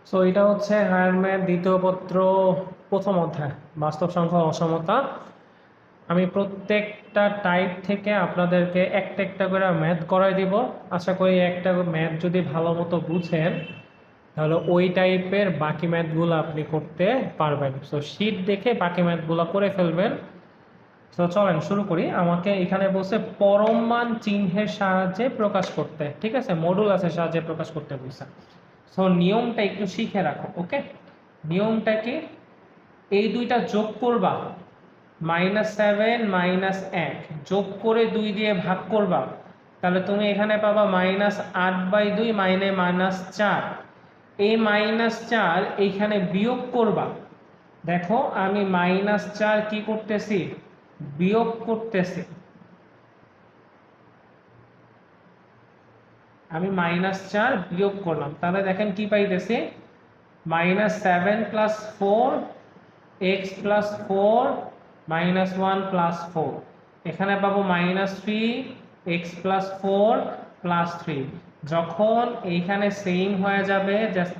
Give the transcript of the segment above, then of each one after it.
So এটা হচ্ছে higher math দ্বিতীয় পত্র প্রথম অধ্যায় বাস্তব সংখ্যা অসমতা। আমি প্রত্যেকটা টাইপ থেকে আপনাদেরকে একটা একটা করে ম্যাথ করাই দিব। আশা করি একটা ম্যাথ যদি ভালো মতো বুঝেন তাহলে ওই টাইপের বাকি ম্যাথগুলো আপনি করতে পারবেন। সো শীট দেখে বাকি ম্যাথগুলো করে ফেলবেন। তো চলেন শুরু করি। আমাকে এখানে বলছে পরম মান চিহ্নের সাহায্যে প্রকাশ করতে, ঠিক আছে, মডুলাসের সাহায্যে প্রকাশ করতে বলছে। সো নিয়মটা একটু শিখে রাখো, ওকে। নিয়মটা কি, এই দুইটা যোগ করবা, -7 -1 যোগ করে 2 দিয়ে ভাগ করবা, তাহলে তুমি এখানে পাবা -8/2 -4। এই -4 এইখানে বিয়োগ করবা। দেখো আমি -4 কি করতেছি, বিয়োগ করতেছি। আমি -4 বিয়োগ করলাম, তাহলে দেখেন কি পাইতেছি, -7 + 4 x + 4 -1 + 4। এখানে পাবো -3 x + 4 + 3। যখন এইখানে সেম হয়ে যাবে, জাস্ট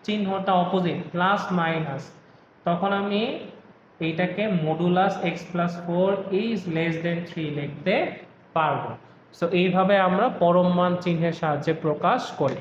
চিহ্নটা অপোজিট প্লাস মাইনাস, তখন আমি এইটাকে মডুলাস x + 4 = 3 লিখতে পারবো। সো এইভাবে আমরা পরম মান চিহ্নের সাহায্যে প্রকাশ করি।